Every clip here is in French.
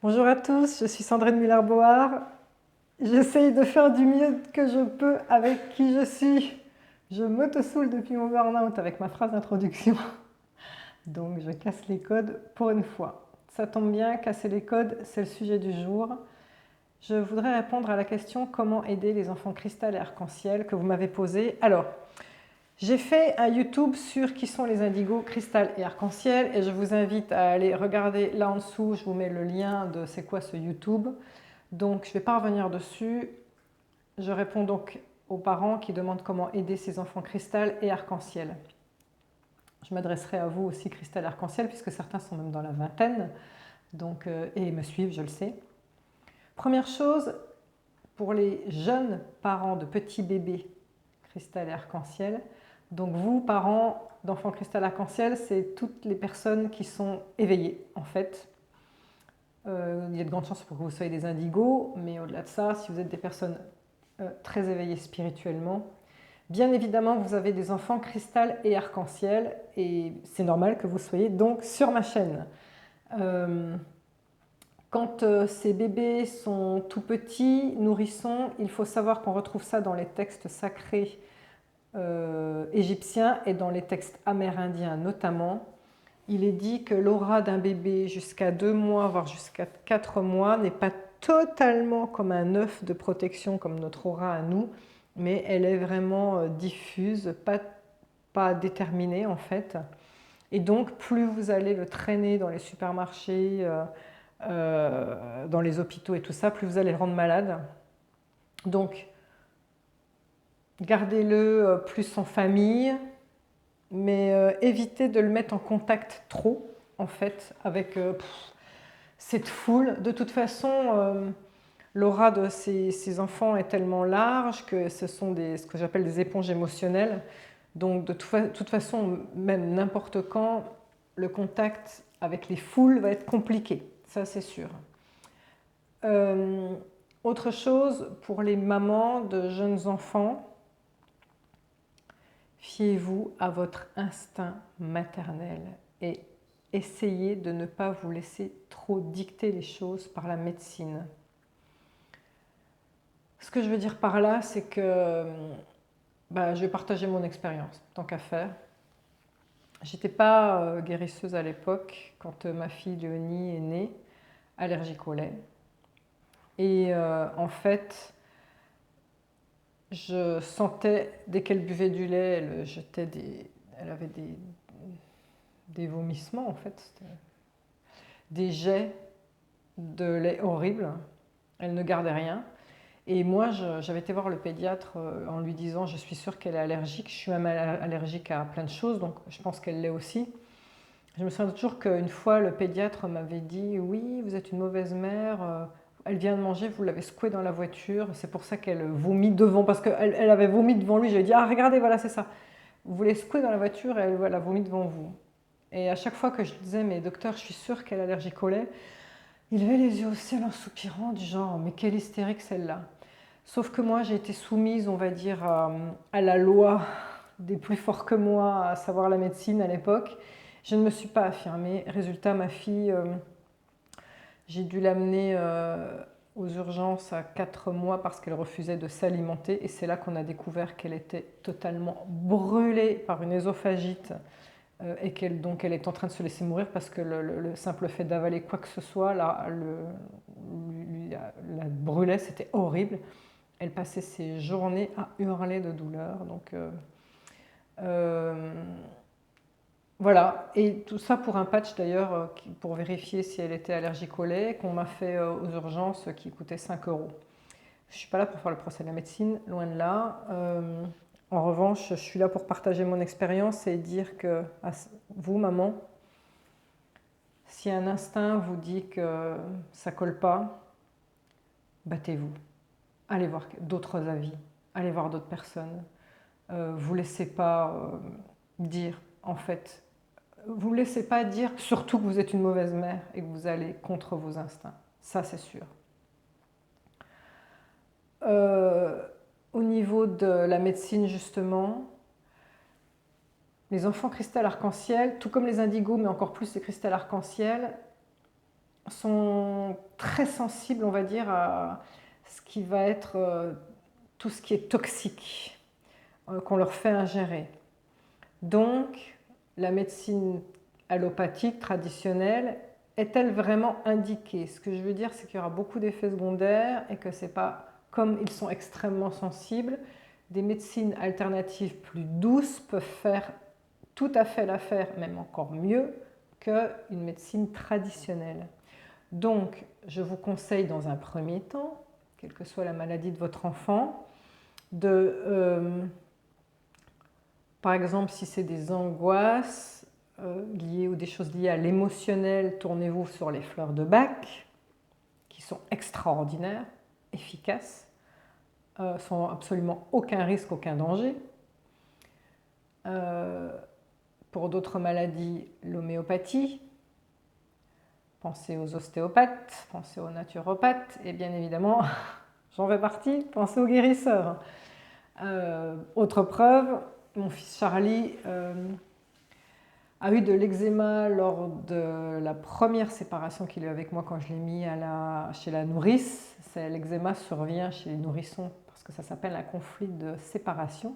Bonjour à tous, je suis Sandrine Muller-Board. J'essaye de faire du mieux que je peux avec qui je suis. Je m'auto-saoule depuis mon burn-out avec ma phrase d'introduction. Donc je casse les codes pour une fois. Ça tombe bien, casser les codes, c'est le sujet du jour. Je voudrais répondre à la question comment aider les enfants cristal et arc-en-ciel que vous m'avez posée. Alors, j'ai fait un YouTube sur qui sont les indigos, cristal et arc-en-ciel et je vous invite à aller regarder là en dessous, je vous mets le lien de c'est quoi ce YouTube. Donc je ne vais pas revenir dessus. Je réponds donc aux parents qui demandent comment aider ces enfants cristal et arc-en-ciel. Je m'adresserai à vous aussi cristal et arc-en-ciel puisque certains sont même dans la vingtaine et me suivent, je le sais. Première chose, pour les jeunes parents de petits bébés cristal et arc-en-ciel, donc vous, parents d'enfants cristal arc-en-ciel, c'est toutes les personnes qui sont éveillées en fait. Il y a de grandes chances pour que vous soyez des indigos, mais au-delà de ça, si vous êtes des personnes très éveillées spirituellement, bien évidemment, vous avez des enfants cristal et arc-en-ciel, et c'est normal que vous soyez donc sur ma chaîne. Quand ces bébés sont tout petits, nourrissons, il faut savoir qu'on retrouve ça dans les textes sacrés égyptiens et dans les textes amérindiens notamment. Il est dit que l'aura d'un bébé jusqu'à 2 mois, voire jusqu'à 4 mois, n'est pas totalement comme un œuf de protection comme notre aura à nous, mais elle est vraiment diffuse, pas déterminée en fait. Et donc, plus vous allez le traîner dans les supermarchés, dans les hôpitaux et tout ça, plus vous allez le rendre malade. Donc, gardez-le plus en famille, mais évitez de le mettre en contact trop, en fait, avec cette foule. De toute façon, l'aura de ces enfants est tellement large que ce sont ce que j'appelle des éponges émotionnelles. Donc, de toute façon, même n'importe quand, le contact avec les foules va être compliqué, ça c'est sûr. Autre chose, pour les mamans de jeunes enfants, fiez-vous à votre instinct maternel et essayez de ne pas vous laisser trop dicter les choses par la médecine. Ce que je veux dire par là, c'est que je vais partager mon expérience, tant qu'à faire. J'étais pas guérisseuse à l'époque quand ma fille Léonie est née, allergique au lait. Et en fait, je sentais, dès qu'elle buvait du lait, elle avait des vomissements en fait, des jets de lait horribles. Elle ne gardait rien. Et moi, j'avais été voir le pédiatre en lui disant je suis sûre qu'elle est allergique, je suis même allergique à plein de choses, donc je pense qu'elle l'est aussi. Je me souviens toujours qu'une fois, le pédiatre m'avait dit oui, vous êtes une mauvaise mère, elle vient de manger, vous l'avez secouée dans la voiture, c'est pour ça qu'elle vomit devant, parce qu'elle avait vomi devant lui. J'avais dit ah, regardez, voilà, c'est ça. Vous les secouez dans la voiture et elle a vomi devant vous. Et à chaque fois que je disais mais docteur, je suis sûre qu'elle est allergique au lait, il levait les yeux au ciel en soupirant, du genre mais quelle hystérique celle-là. Sauf que moi, j'ai été soumise, on va dire, à la loi des plus forts que moi, à savoir la médecine à l'époque. Je ne me suis pas affirmée. Résultat, ma fille, j'ai dû l'amener aux urgences à 4 mois parce qu'elle refusait de s'alimenter. Et c'est là qu'on a découvert qu'elle était totalement brûlée par une œsophagite et donc elle est en train de se laisser mourir parce que le simple fait d'avaler quoi que ce soit la brûlait, c'était horrible. Elle passait ses journées à hurler de douleur. Donc, voilà. Et tout ça pour un patch d'ailleurs, pour vérifier si elle était allergique au lait, qu'on m'a fait aux urgences, qui coûtait 5 euros. Je ne suis pas là pour faire le procès de la médecine, loin de là. En revanche, je suis là pour partager mon expérience et dire que à vous, maman, si un instinct vous dit que ça ne colle pas, battez-vous. Allez voir d'autres avis, allez voir d'autres personnes. Vous ne laissez pas dire, en fait, vous ne laissez pas dire surtout que vous êtes une mauvaise mère et que vous allez contre vos instincts. Ça, c'est sûr. Au niveau de la médecine, justement, les enfants cristal arc-en-ciel, tout comme les indigos, mais encore plus les cristal arc-en-ciel, sont très sensibles, on va dire, à ce qui va être tout ce qui est toxique qu'on leur fait ingérer. Donc, la médecine allopathique traditionnelle est-elle vraiment indiquée? Ce que je veux dire, c'est qu'il y aura beaucoup d'effets secondaires et que c'est pas, comme ils sont extrêmement sensibles, des médecines alternatives plus douces peuvent faire tout à fait l'affaire, même encore mieux, qu'une médecine traditionnelle. Donc, je vous conseille dans un premier temps, quelle que soit la maladie de votre enfant, par exemple, si c'est des angoisses liées ou des choses liées à l'émotionnel, tournez-vous sur les fleurs de Bach, qui sont extraordinaires, efficaces, sans absolument aucun risque, aucun danger. Pour d'autres maladies, l'homéopathie. Pensez aux ostéopathes, pensez aux naturopathes, et bien évidemment, j'en fais partie, pensez aux guérisseurs. Autre preuve, mon fils Charlie a eu de l'eczéma lors de la première séparation qu'il a eu avec moi quand je l'ai mis chez la nourrice. L'eczéma survient chez les nourrissons parce que ça s'appelle un conflit de séparation.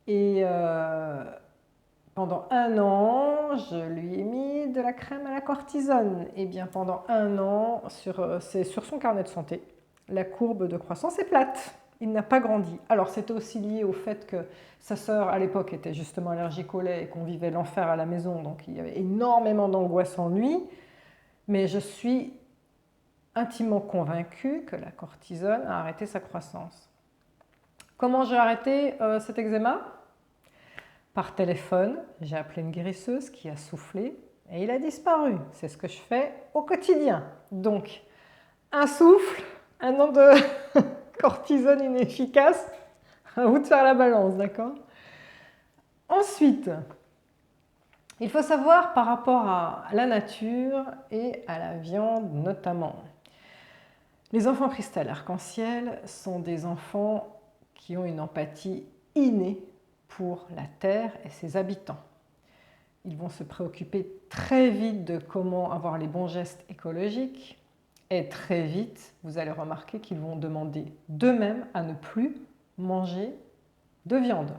Et pendant 1 an, je lui ai mis de la crème à la cortisone. Et bien pendant 1 an, c'est sur son carnet de santé, la courbe de croissance est plate. Il n'a pas grandi. Alors c'était aussi lié au fait que sa sœur à l'époque était justement allergique au lait et qu'on vivait l'enfer à la maison, donc il y avait énormément d'angoisse en lui. Mais je suis intimement convaincue que la cortisone a arrêté sa croissance. Comment j'ai arrêté cet eczéma? Par téléphone, j'ai appelé une guérisseuse qui a soufflé et il a disparu. C'est ce que je fais au quotidien. Donc, un souffle, 1 an de cortisone inefficace, à vous de faire la balance, d'accord? Ensuite, il faut savoir par rapport à la nature et à la viande notamment. Les enfants cristal arc-en-ciel sont des enfants qui ont une empathie innée pour la Terre et ses habitants. Ils vont se préoccuper très vite de comment avoir les bons gestes écologiques et très vite, vous allez remarquer qu'ils vont demander d'eux-mêmes à ne plus manger de viande.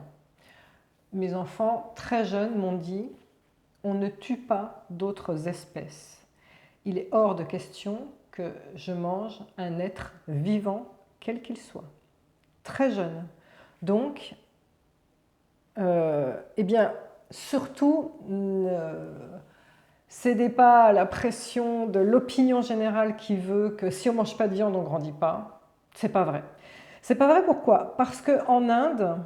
Mes enfants très jeunes m'ont dit « on ne tue pas d'autres espèces. Il est hors de question que je mange un être vivant, quel qu'il soit. » Très jeune. Donc, eh bien, surtout, ne cédez pas à la pression de l'opinion générale qui veut que si on ne mange pas de viande, on ne grandit pas. C'est pas vrai. C'est pas vrai pourquoi? Parce qu'en Inde,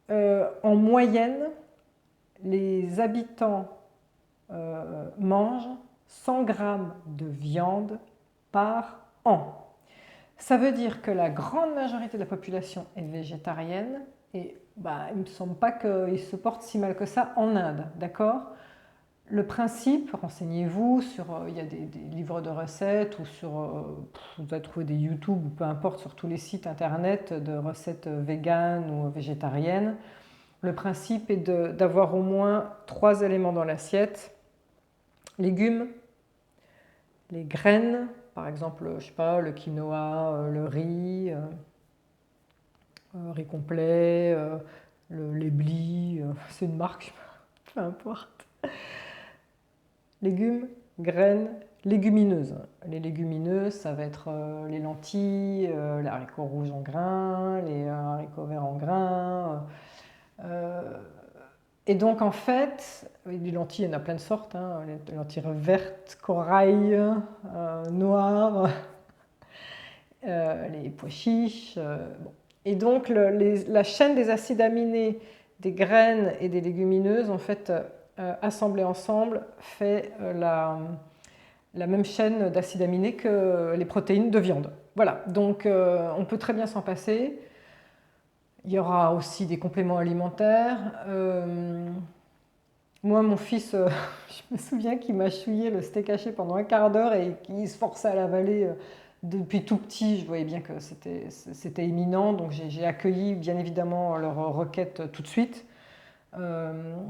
en moyenne, les habitants mangent 100 grammes de viande par an. Ça veut dire que la grande majorité de la population est végétarienne et il ne me semble pas qu'ils se portent si mal que ça en Inde, d'accord? Le principe, renseignez-vous il y a des livres de recettes ou vous allez trouver des YouTube ou peu importe sur tous les sites internet de recettes véganes ou végétariennes. Le principe est d'avoir au moins 3 éléments dans l'assiette: légumes, les graines, par exemple, je sais pas, le quinoa, le riz complet, les blis, c'est une marque, peu importe. Légumes, graines, légumineuses. Les légumineuses, ça va être les lentilles, les haricots rouges en grains, les haricots verts en grains. Et donc en fait, les lentilles, il y en a plein de sortes, hein, les lentilles vertes, corail, noires, les pois chiches. Bon. Et donc la chaîne des acides aminés des graines et des légumineuses, en fait, assemblée ensemble, fait la même chaîne d'acides aminés que les protéines de viande. Voilà, donc on peut très bien s'en passer. Il y aura aussi des compléments alimentaires. Moi, mon fils, je me souviens qu'il m'a chouillé le steak haché pendant 1/4 d'heure et qu'il se forçait à l'avaler depuis tout petit. Je voyais bien que c'était imminent, donc j'ai accueilli bien évidemment leur requête tout de suite.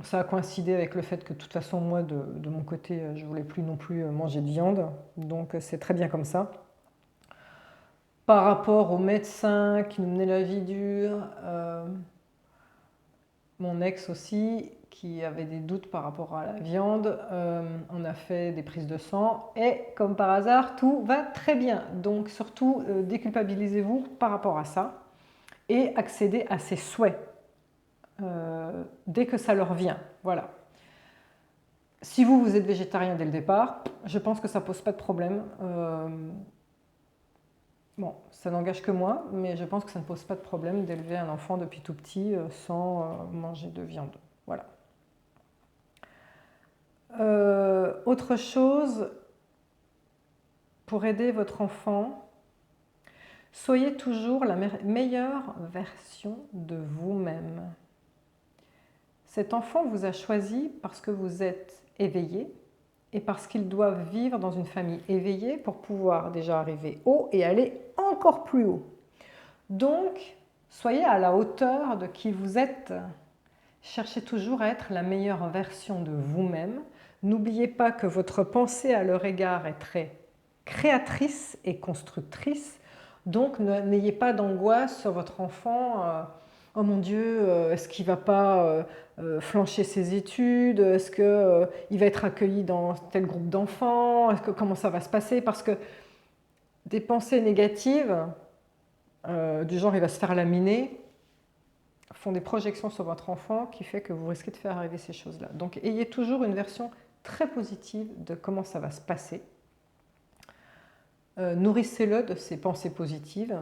Ça a coïncidé avec le fait que de toute façon, moi, de mon côté, je voulais plus non plus manger de viande. Donc c'est très bien comme ça. Par rapport au médecin qui nous menait la vie dure, mon ex aussi, qui avait des doutes par rapport à la viande, on a fait des prises de sang et comme par hasard, tout va très bien. Donc surtout, déculpabilisez-vous par rapport à ça et accédez à ses souhaits dès que ça leur vient. Voilà. Si vous êtes végétarien dès le départ, je pense que ça ne pose pas de problème. Bon, ça n'engage que moi, mais je pense que ça ne pose pas de problème d'élever un enfant depuis tout petit sans manger de viande. Voilà. Autre chose, pour aider votre enfant, soyez toujours la meilleure version de vous-même. Cet enfant vous a choisi parce que vous êtes éveillé et parce qu'ils doivent vivre dans une famille éveillée pour pouvoir déjà arriver haut et aller encore plus haut. Donc, soyez à la hauteur de qui vous êtes. Cherchez toujours à être la meilleure version de vous-même. N'oubliez pas que votre pensée à leur égard est très créatrice et constructrice. Donc, n'ayez pas d'angoisse sur votre enfant. Oh mon Dieu, est-ce qu'il ne va pas flancher ses études? Est-ce qu'il va être accueilli dans tel groupe d'enfants? Comment ça va se passer? Parce que des pensées négatives, du genre il va se faire laminer, font des projections sur votre enfant qui fait que vous risquez de faire arriver ces choses-là. Donc ayez toujours une version très positive de comment ça va se passer. Nourrissez-le de ces pensées positives.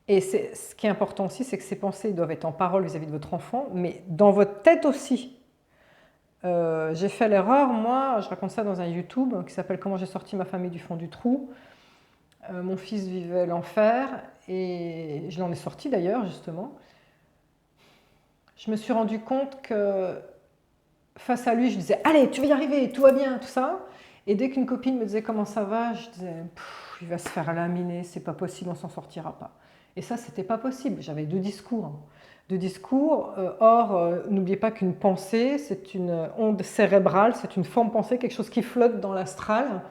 Et ce qui est important aussi, c'est que ces pensées doivent être en parole vis-à-vis de votre enfant, mais dans votre tête aussi. J'ai fait l'erreur, moi, je raconte ça dans un YouTube qui s'appelle « Comment j'ai sorti ma famille du fond du trou ». Mon fils vivait l'enfer et je l'en ai sorti d'ailleurs, justement. Je me suis rendu compte que face à lui, je disais « Allez, tu vas y arriver, tout va bien, tout ça ». Et dès qu'une copine me disait « Comment ça va ?», je disais « Il va se faire laminer, c'est pas possible, on s'en sortira pas ». Et ça, c'était pas possible. J'avais deux discours. Or, n'oubliez pas qu'une pensée, c'est une onde cérébrale, c'est une forme pensée, quelque chose qui flotte dans l'astral.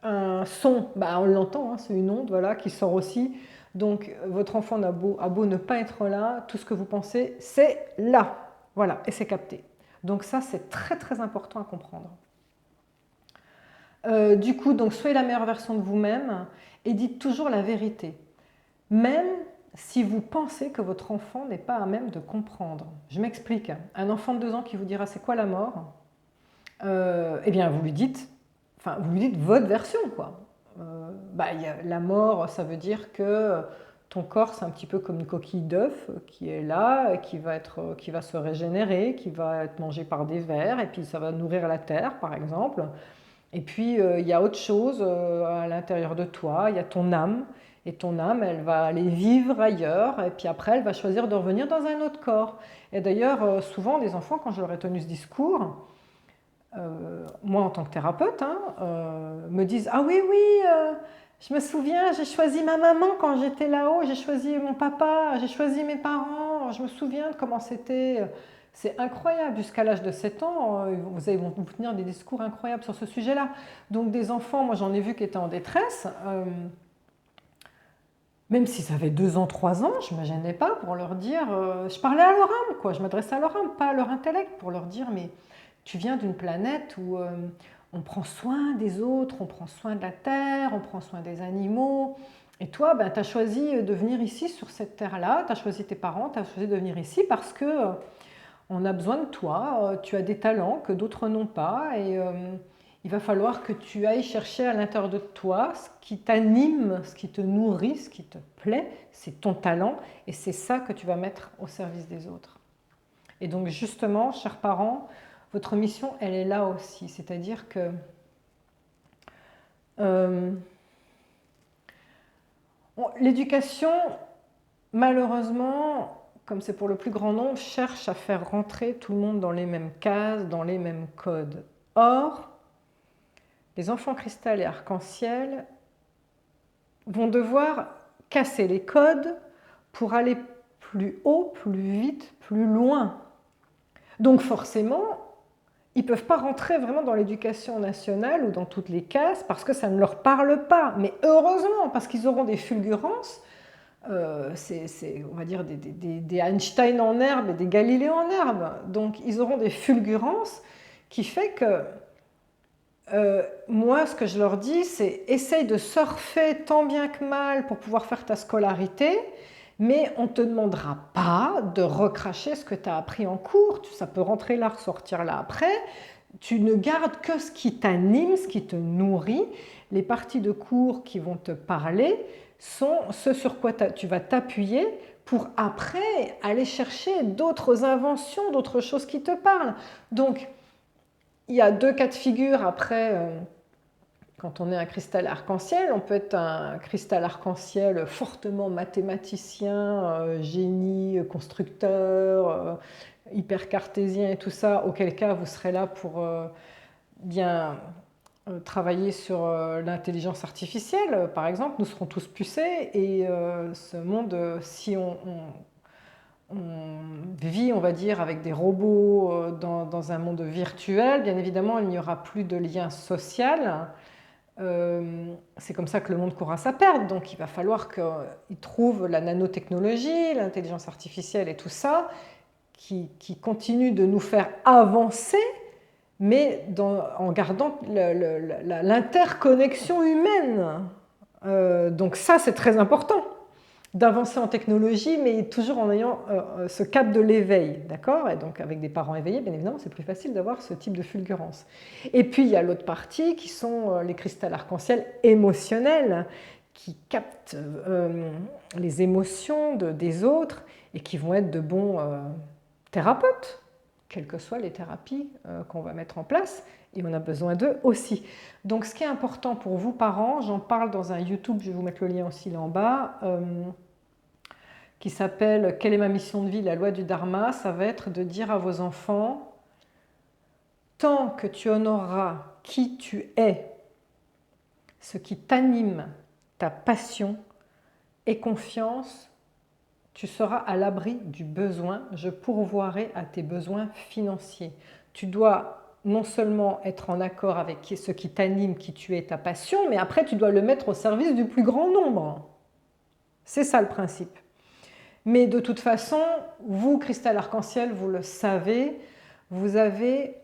Un son, on l'entend, hein, c'est une onde voilà, qui sort aussi. Donc, votre enfant a beau ne pas être là, tout ce que vous pensez, c'est là. Voilà, et c'est capté. Donc ça, c'est très très important à comprendre. Du coup, donc, soyez la meilleure version de vous-même et dites toujours la vérité. Même si vous pensez que votre enfant n'est pas à même de comprendre. Je m'explique. Un enfant de 2 ans qui vous dira c'est quoi la mort, eh bien vous lui dites votre version, quoi. La mort, ça veut dire que ton corps, c'est un petit peu comme une coquille d'œuf qui est là, qui va se régénérer, qui va être mangé par des vers, et puis ça va nourrir la terre, par exemple. Et puis, il y a autre chose à l'intérieur de toi, il y a ton âme. Et ton âme, elle va aller vivre ailleurs, et puis après, elle va choisir de revenir dans un autre corps. Et d'ailleurs, souvent, les enfants, quand je leur ai tenu ce discours, moi en tant que thérapeute, me disent « Ah oui, oui, je me souviens, j'ai choisi ma maman quand j'étais là-haut, j'ai choisi mon papa, j'ai choisi mes parents, je me souviens de comment c'était. » C'est incroyable, jusqu'à l'âge de 7 ans, vous allez vous tenir des discours incroyables sur ce sujet-là. Donc des enfants, moi j'en ai vu qui étaient en détresse, même s'ils avaient 2 ans, 3 ans, je ne me gênais pas pour leur dire, je parlais à leur âme, quoi, je m'adressais à leur âme, pas à leur intellect, pour leur dire, mais tu viens d'une planète où on prend soin des autres, on prend soin de la terre, on prend soin des animaux. Et toi, tu as choisi de venir ici sur cette terre-là, tu as choisi tes parents, tu as choisi de venir ici parce que on a besoin de toi, tu as des talents que d'autres n'ont pas et il va falloir que tu ailles chercher à l'intérieur de toi ce qui t'anime, ce qui te nourrit, ce qui te plaît, c'est ton talent et c'est ça que tu vas mettre au service des autres. Et donc justement, chers parents, votre mission, elle est là aussi, c'est-à-dire que l'éducation, malheureusement, comme c'est pour le plus grand nombre, cherche à faire rentrer tout le monde dans les mêmes cases, dans les mêmes codes. Or, les enfants cristal et arc-en-ciel vont devoir casser les codes pour aller plus haut, plus vite, plus loin. Donc forcément, ils ne peuvent pas rentrer vraiment dans l'éducation nationale ou dans toutes les cases parce que ça ne leur parle pas. Mais heureusement, parce qu'ils auront des fulgurances, on va dire des Einstein en herbe et des Galilée en herbe. Donc ils auront des fulgurances qui fait que moi, ce que je leur dis, c'est essaye de surfer tant bien que mal pour pouvoir faire ta scolarité, mais on ne te demandera pas de recracher ce que tu as appris en cours. Ça peut rentrer là, ressortir là après. Tu ne gardes que ce qui t'anime, ce qui te nourrit. Les parties de cours qui vont te parler sont ce sur quoi tu vas t'appuyer pour après aller chercher d'autres inventions, d'autres choses qui te parlent. Donc, il y a deux cas de figure après. Quand on est un cristal arc-en-ciel, on peut être un cristal arc-en-ciel fortement mathématicien, génie, constructeur, hyper cartésien et tout ça, auquel cas vous serez là pour bien travailler sur l'intelligence artificielle, par exemple. Nous serons tous pucés et ce monde, si on vit, on va dire, avec des robots dans un monde virtuel, bien évidemment, il n'y aura plus de lien social. C'est comme ça que le monde court à sa perte, donc il va falloir qu'ils trouvent la nanotechnologie, l'intelligence artificielle et tout ça, qui continue de nous faire avancer, mais en gardant l'interconnexion humaine. Donc ça, c'est très important d'avancer en technologie, mais toujours en ayant ce cap de l'éveil, d'accord? Et donc avec des parents éveillés, bien évidemment, c'est plus facile d'avoir ce type de fulgurance. Et puis il y a l'autre partie qui sont les cristals arc-en-ciel émotionnels, qui captent les émotions des autres et qui vont être de bons thérapeutes, quelles que soient les thérapies qu'on va mettre en place, et on a besoin d'eux aussi. Donc ce qui est important pour vous, parents, j'en parle dans un YouTube, je vais vous mettre le lien aussi là en bas, qui s'appelle « Quelle est ma mission de vie? La loi du Dharma », ça va être de dire à vos enfants, tant que tu honoreras qui tu es, ce qui t'anime, ta passion et confiance, tu seras à l'abri du besoin, je pourvoirai à tes besoins financiers. Tu dois non seulement être en accord avec ce qui t'anime, qui tu es, ta passion, mais après tu dois le mettre au service du plus grand nombre. C'est ça le principe. Mais de toute façon, vous, cristal arc-en-ciel, vous le savez, vous avez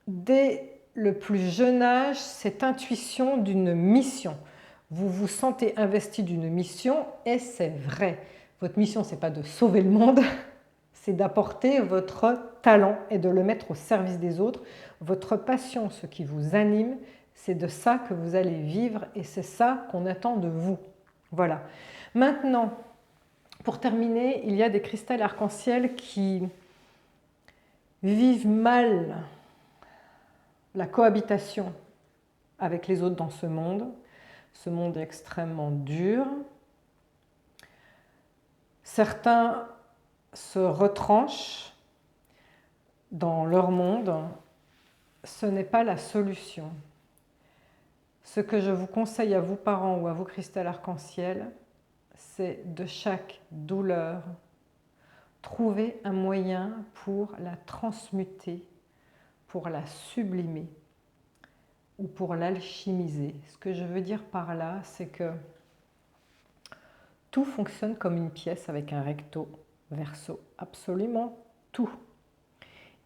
dès le plus jeune âge cette intuition d'une mission. Vous vous sentez investi d'une mission et c'est vrai. Votre mission, ce n'est pas de sauver le monde, c'est d'apporter votre talent et de le mettre au service des autres. Votre passion, ce qui vous anime, c'est de ça que vous allez vivre et c'est ça qu'on attend de vous. Voilà. Maintenant, pour terminer, il y a des cristals arc-en-ciel qui vivent mal la cohabitation avec les autres dans ce monde. Ce monde est extrêmement dur. Certains se retranchent dans leur monde. Ce n'est pas la solution. Ce que je vous conseille à vous parents ou à vous cristal arc-en-ciel, c'est de chaque douleur trouver un moyen pour la transmuter, pour la sublimer ou pour l'alchimiser. Ce que je veux dire par là, c'est que tout fonctionne comme une pièce avec un recto, verso, absolument tout.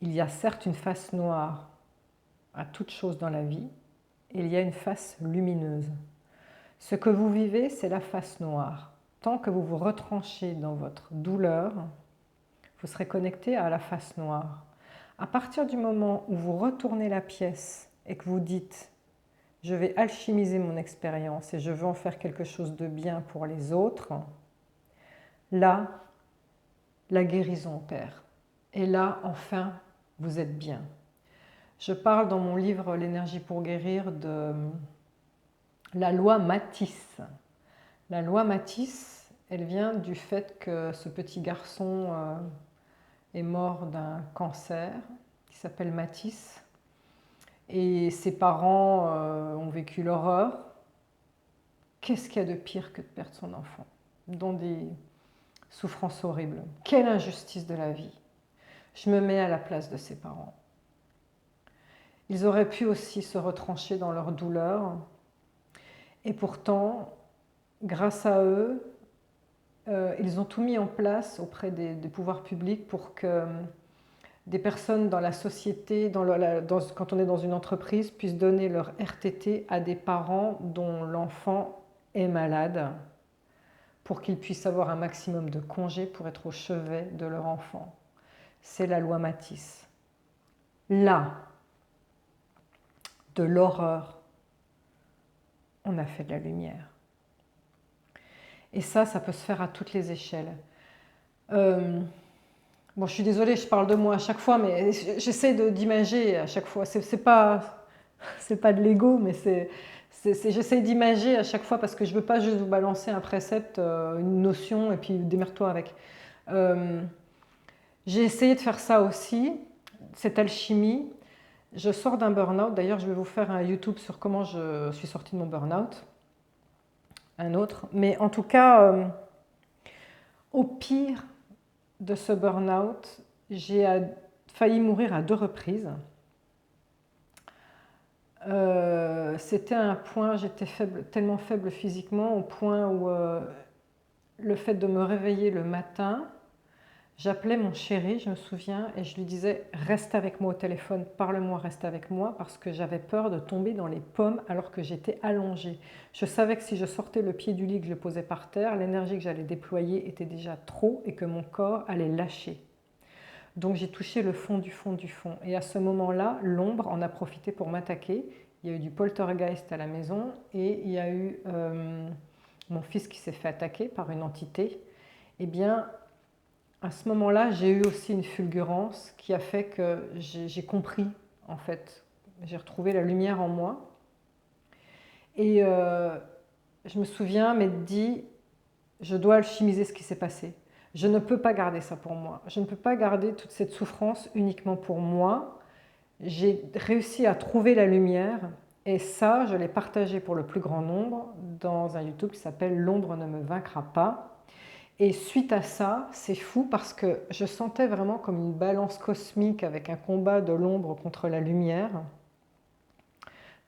Il y a certes une face noire à toute chose dans la vie, et il y a une face lumineuse. Ce que vous vivez, c'est la face noire. Tant que vous vous retranchez dans votre douleur, vous serez connecté à la face noire. À partir du moment où vous retournez la pièce et que vous dites « je vais alchimiser mon expérience et je veux en faire quelque chose de bien pour les autres », là, la guérison opère. Et là, enfin, vous êtes bien. Je parle dans mon livre « L'énergie pour guérir » de la loi Matisse. La loi Matisse, elle vient du fait que ce petit garçon est mort d'un cancer qui s'appelle Matisse et ses parents ont vécu l'horreur. Qu'est-ce qu'il y a de pire que de perdre son enfant dans des souffrances horribles? Quelle injustice de la vie! Je me mets à la place de ses parents. Ils auraient pu aussi se retrancher dans leur douleur. Et pourtant, grâce à eux, ils ont tout mis en place auprès des pouvoirs publics pour que des personnes dans la société, quand on est dans une entreprise, puissent donner leur RTT à des parents dont l'enfant est malade, pour qu'ils puissent avoir un maximum de congés pour être au chevet de leur enfant. C'est la loi Matisse. Là, de l'horreur, on a fait de la lumière. Et ça peut se faire à toutes les échelles. Bon, je suis désolée, je parle de moi à chaque fois, mais j'essaie d'imager à chaque fois. C'est pas de l'ego, mais j'essaie d'imager à chaque fois parce que je veux pas juste vous balancer un précepte, une notion, et puis démerde-toi avec. J'ai essayé de faire ça aussi, cette alchimie. Je sors d'un burn-out. D'ailleurs, je vais vous faire un YouTube sur comment je suis sortie de mon burn-out. Un autre. Mais en tout cas, au pire de ce burn-out, j'ai failli mourir à 2 reprises. C'était un point, j'étais tellement faible physiquement, au point où le fait de me réveiller le matin, j'appelais mon chéri, je me souviens, et je lui disais « Reste avec moi au téléphone, parle-moi, reste avec moi », parce que j'avais peur de tomber dans les pommes alors que j'étais allongée. Je savais que si je sortais le pied du lit, que je le posais par terre, l'énergie que j'allais déployer était déjà trop et que mon corps allait lâcher. Donc j'ai touché le fond du fond du fond. Et à ce moment-là, l'ombre en a profité pour m'attaquer. Il y a eu du poltergeist à la maison et il y a eu mon fils qui s'est fait attaquer par une entité. Eh bien, à ce moment-là, j'ai eu aussi une fulgurance qui a fait que j'ai compris, en fait. J'ai retrouvé la lumière en moi. Et je me souviens m'être dit, je dois alchimiser ce qui s'est passé. Je ne peux pas garder ça pour moi. Je ne peux pas garder toute cette souffrance uniquement pour moi. J'ai réussi à trouver la lumière et ça, je l'ai partagé pour le plus grand nombre dans un YouTube qui s'appelle « L'ombre ne me vaincra pas ». Et suite à ça, c'est fou parce que je sentais vraiment comme une balance cosmique avec un combat de l'ombre contre la lumière.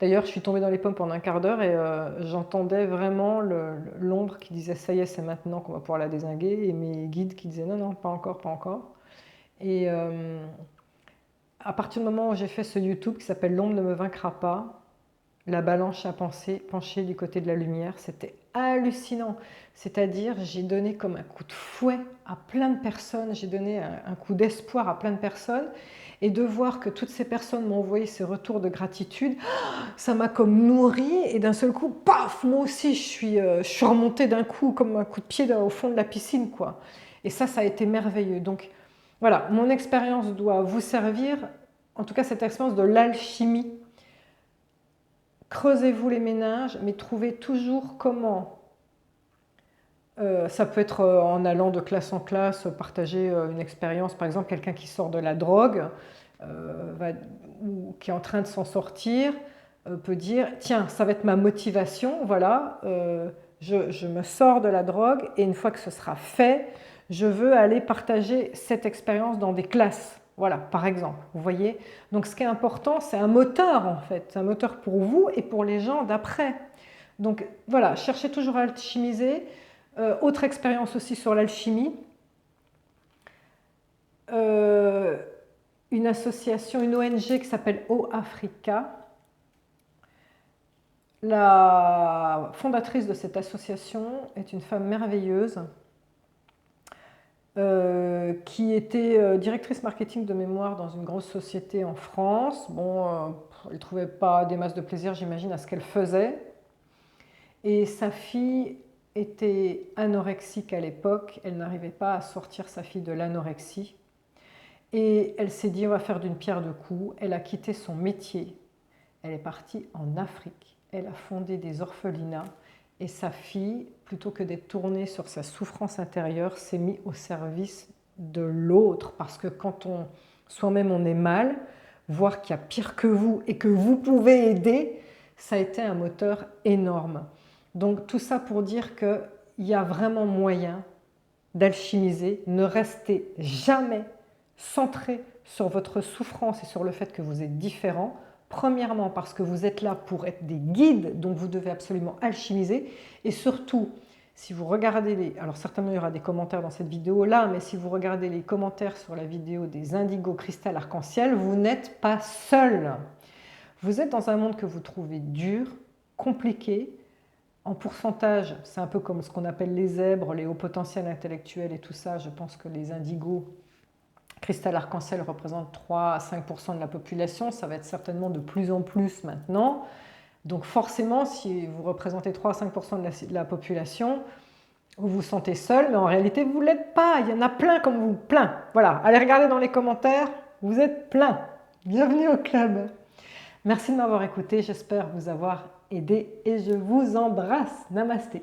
D'ailleurs, je suis tombée dans les pommes pendant un quart d'heure et j'entendais vraiment l'ombre qui disait « ça y est, c'est maintenant qu'on va pouvoir la dézinguer » et mes guides qui disaient « non, non, pas encore, pas encore ». Et à partir du moment où j'ai fait ce YouTube qui s'appelle « L'ombre ne me vaincra pas », la balance a penché du côté de la lumière, c'était hallucinant. C'est-à-dire, j'ai donné comme un coup de fouet à plein de personnes, j'ai donné un coup d'espoir à plein de personnes, et de voir que toutes ces personnes m'ont envoyé ces retours de gratitude, ça m'a comme nourri, et d'un seul coup, paf, moi aussi, je suis remontée d'un coup, comme un coup de pied au fond de la piscine, quoi. Et ça a été merveilleux. Donc, voilà, mon expérience doit vous servir, en tout cas cette expérience de l'alchimie. Creusez-vous les méninges, mais trouvez toujours comment. Ça peut être en allant de classe en classe, partager une expérience, par exemple quelqu'un qui sort de la drogue ou qui est en train de s'en sortir peut dire tiens, ça va être ma motivation, voilà, je me sors de la drogue et une fois que ce sera fait, je veux aller partager cette expérience dans des classes. Voilà, par exemple, vous voyez. Donc ce qui est important, c'est un moteur en fait, c'est un moteur pour vous et pour les gens d'après. Donc voilà, cherchez toujours à alchimiser. Autre expérience aussi sur l'alchimie. Une association, une ONG qui s'appelle O-Africa. La fondatrice de cette association est une femme merveilleuse qui était directrice marketing de mémoire dans une grosse société en France. Bon, elle ne trouvait pas des masses de plaisir, j'imagine, à ce qu'elle faisait. Et sa fille était anorexique à l'époque, elle n'arrivait pas à sortir sa fille de l'anorexie. Et elle s'est dit, on va faire d'une pierre deux coups. Elle a quitté son métier. Elle est partie en Afrique. Elle a fondé des orphelinats. Et sa fille, plutôt que d'être tournée sur sa souffrance intérieure, s'est mise au service de l'autre. Parce que quand soi-même on est mal, voir qu'il y a pire que vous et que vous pouvez aider, ça a été un moteur énorme. Donc tout ça pour dire qu'il y a vraiment moyen d'alchimiser. Ne restez jamais centré sur votre souffrance et sur le fait que vous êtes différent. Premièrement, parce que vous êtes là pour être des guides, donc vous devez absolument alchimiser. Et surtout, si vous regardez les... Alors certainement, il y aura des commentaires dans cette vidéo-là, mais si vous regardez les commentaires sur la vidéo des indigos cristal arc-en-ciel, vous n'êtes pas seul. Vous êtes dans un monde que vous trouvez dur, compliqué. En pourcentage, c'est un peu comme ce qu'on appelle les zèbres, les hauts potentiels intellectuels et tout ça. Je pense que les indigos cristal arc-en-ciel représente 3 à 5% de la population, ça va être certainement de plus en plus maintenant. Donc forcément, si vous représentez 3 à 5% de la population, vous vous sentez seul, mais en réalité, vous ne l'êtes pas. Il y en a plein comme vous, plein. Voilà, allez regarder dans les commentaires, vous êtes plein. Bienvenue au club. Merci de m'avoir écouté, j'espère vous avoir aidé et je vous embrasse. Namasté.